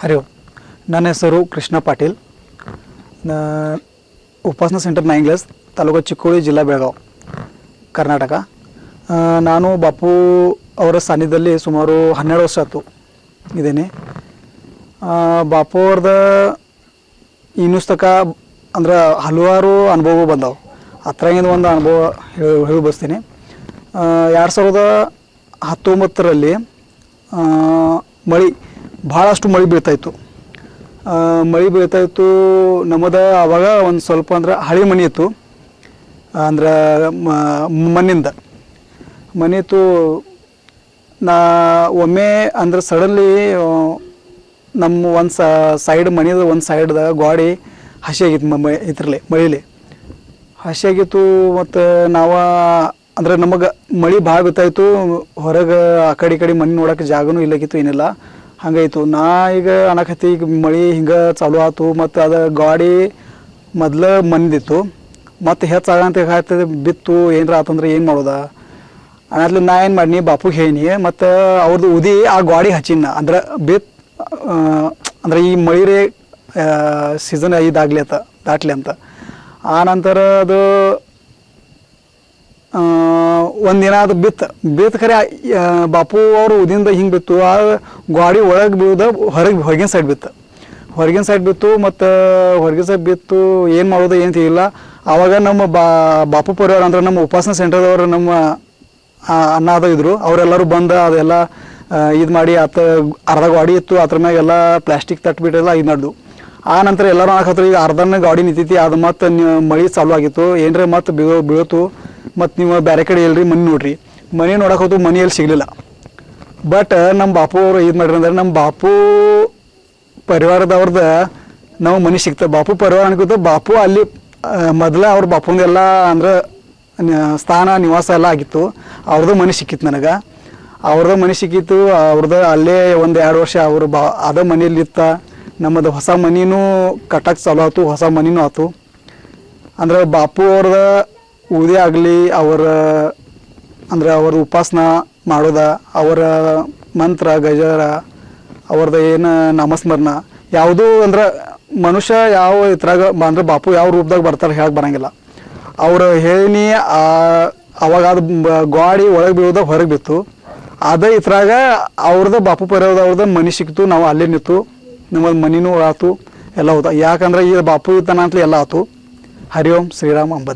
ಹರಿ ಓಂ. ನನ್ನ ಹೆಸರು ಕೃಷ್ಣ ಪಾಟೀಲ್. ಉಪಾಸನಾ centre 9 class, taluk Chikkodi, ಜಿಲ್ಲಾ ಬೆಳಗಾವಿ, ಕರ್ನಾಟಕ. ನಾನು ಬಾಪು ಅವರ ಸಾನ್ನಿಧ್ಯದಲ್ಲಿ ಸುಮಾರು 12 ವರ್ಷ ಆಯ್ತು ಇದ್ದೇನೆ. ಬಾಪು ಅವ್ರದ ಇನ್ನುಸ್ತಕ ಅಂದ್ರೆ ಹಲವಾರು ಅನುಭವ ಬಂದವು. ಹತ್ತಿರಗಿಂದ ಒಂದು ಅನುಭವ ಹೇಳಿ ಬಯಸ್ತೀನಿ. 2019ರಲ್ಲಿ ಮಳೆ ಭಾಳಷ್ಟು ಮಳೆ ಬೀಳ್ತಾಯಿತ್ತು. ನಮ್ಮದು ಆವಾಗ ಒಂದು ಸ್ವಲ್ಪ ಅಂದ್ರೆ ಹಳೆ ಮನೆ ಇತ್ತು, ಅಂದ್ರೆ ಮನೆ ಇತ್ತು. ಒಮ್ಮೆ ಅಂದ್ರೆ ಸಡನ್ಲಿ ನಮ್ಮ ಒಂದು ಸೈಡ್ ಮನೆಯದು ಒಂದು ಸೈಡ್ದ ಗಾಡಿ ಹಸಿಯಾಗಿತ್ತು. ಇದರಲ್ಲಿ ಮಳೀಲಿ ಹಸಿಯಾಗಿತ್ತು. ಮತ್ತು ನಾವು ಅಂದ್ರೆ ನಮಗೆ ಮಳೆ ಭಾಳ ಬಿತ್ತಾಯಿತು. ಹೊರಗೆ ಆ ಕಡೆ ಮನೆ ನೋಡೋಕೆ ಜಾಗನೂ ಇಲ್ಲಕಿತ್ತು, ಏನಿಲ್ಲ, ಹಂಗಾಯಿತು. ನಾ ಈಗ ಅನ್ನಕತ್ತಿ ಈಗ ಮಳೆ ಹಿಂಗೆ ಚಾಲು ಆಯ್ತು. ಮತ್ತು ಅದು ಗಾಡಿ ಮೊದಲು ಮಂದಿತ್ತು, ಮತ್ತು ಹೆಚ್ಚಾಗಂತ ಆಗ್ತದೆ, ಬಿತ್ತು ಏನಾರ ಆತಂದ್ರೆ ಏನು ಮಾಡೋದ ಅನ್ನತ್ಲಿ ನಾ ಏನು ಮಾಡೀನಿ, ಬಾಪುಗೆ ಹೇಳಿನಿ. ಮತ್ತು ಅವ್ರದ್ದು ಉದಿ ಆ ಗಾಡಿ ಹಚ್ಚಿನ ಅಂದ್ರೆ ಅಂದ್ರೆ ಈ ಮಳೆ ಸೀಸನ್ ಇದಾಗಲಿ ದಾಟ್ಲಿ ಅಂತ. ಆ ನಂತರ ಅದು ಒಂದಿನ ಅದು ಬಿತ್ತು ಖರೆ. ಬಾಪು ಅವರು ಉದಿಂದ ಹಿಂಗೆ ಬಿತ್ತು, ಆ ಗಾಡಿ ಒಳಗೆ ಬೀಳ್ದ ಹೊರಗಿನ ಸೈಡ್ ಬಿತ್ತು. ಮತ್ತು ಹೊರಗಿನ ಸೈಡ್ ಬಿತ್ತು, ಏನು ಮಾಡೋದು ಏನು ತಿಳಿಲ್ಲ. ಆವಾಗ ನಮ್ಮ ಬಾಪು ಪರಿವಾರ ಅಂದ್ರೆ ನಮ್ಮ ಉಪಾಸನಾ ಸೆಂಟರ್ದವರು ನಮ್ಮ ಅಣ್ಣ ಅದು ಇದ್ರು, ಅವರೆಲ್ಲರೂ ಬಂದು ಅದೆಲ್ಲ ಇದು ಮಾಡಿ ಅರ್ಧ ಗಾಡಿ ಇತ್ತು, ಅದ್ರ ಮ್ಯಾಗೆಲ್ಲ ಪ್ಲಾಸ್ಟಿಕ್ ತಟ್ಬಿಟ್ಟೆಲ್ಲ ಇದು ನಡೆದು. ಆ ನಂತರ ಎಲ್ಲರೂ ಹಾಕತ್ರು ಈಗ ಅರ್ಧನ ಗಾಡಿ ನಿಂತೈತಿ. ಅದು ಮತ್ತು ಮಳೆ ಚಾಲು ಆಗಿತ್ತು, ಏನರ ಮತ್ತು ಬೀಳ್ತು. ಮತ್ತು ನೀವು ಬೇರೆ ಕಡೆ ಎಲ್ರಿ ಮನೆ ನೋಡ್ರಿ, ಮನೆ ನೋಡಕ್ಕೆ ಹೋತು, ಮನೆಯಲ್ಲಿ ಸಿಗಲಿಲ್ಲ. ಬಟ್ ನಮ್ಮ ಬಾಪು ಅವರು ಇದು ಮಾಡ್ರಿ ಅಂದ್ರೆ ನಮ್ಮ ಬಾಪು ಪರಿವಾರದವ್ರದ್ದು ನಾವು ಮನೆ ಸಿಗ್ತದೆ. ಬಾಪು ಪರಿವಾರ ಅನ್ಕೋತ ಬಾಪು ಅಲ್ಲಿ ಮೊದಲೇ ಅವ್ರ ಬಾಪುಂದೆಲ್ಲ ಅಂದ್ರೆ ಸ್ಥಾನ ನಿವಾಸ ಎಲ್ಲ ಆಗಿತ್ತು. ಅವ್ರದ್ದು ಮನೆ ಸಿಕ್ಕಿತ್ತು ನನಗೆ. ಅವ್ರದ್ದು ಅಲ್ಲೇ 1-2 ವರ್ಷ ಅವರು ಅದೇ ಮನೆಯಲ್ಲಿ ಇತ್ತ. ನಮ್ಮದು ಹೊಸ ಮನಿನೂ ಕಟ್ಟಕ್ಕೆ ಚಾಲು ಆಯ್ತು, ಹೊಸ ಮನಿನೂ ಆಯ್ತು. ಅಂದ್ರೆ ಬಾಪು ಅವ್ರದ ಉದೇ ಆಗಲಿ, ಅವರ ಉಪಾಸನ ಮಾಡೋದ, ಅವರ ಮಂತ್ರ ಗಜರ, ಅವ್ರದ್ದು ಏನು ನಾಮಸ್ಮರಣ ಯಾವುದೂ ಅಂದ್ರೆ ಮನುಷ್ಯ ಯಾವ ಇದ್ರಾಗ ಅಂದ್ರೆ ಬಾಪು ಯಾವ ರೂಪದಾಗ ಬರ್ತಾರೆ ಹೇಳಕ್ಕೆ ಬರೋಂಗಿಲ್ಲ. ಅವ್ರು ಹೇಳಿನಿ. ಅವಾಗ ಅದು ಗಾಡಿ ಒಳಗೆ ಬೀಳೋದ ಹೊರಗೆ ಬಿತ್ತು. ಅದೇ ಇದ್ರಾಗ ಅವ್ರದ್ದು ಬಾಪು ಪರಿವಾರದವ್ರದ್ದು ಮನೆ ಸಿಕ್ತು. ನಾವು ಅಲ್ಲೇ ನಿಂತು ನಮ್ಮದು ಮನಿನೂ ಆಯ್ತು, ಎಲ್ಲ ಹೋದ. ಯಾಕಂದ್ರೆ ಈ ಬಾಪು ಇದ್ದಾನ ಅಂತಲೇ ಎಲ್ಲ ಆಯ್ತು. ಹರಿ ಓಂ ಶ್ರೀರಾಮ್ ಅಂಬದ್.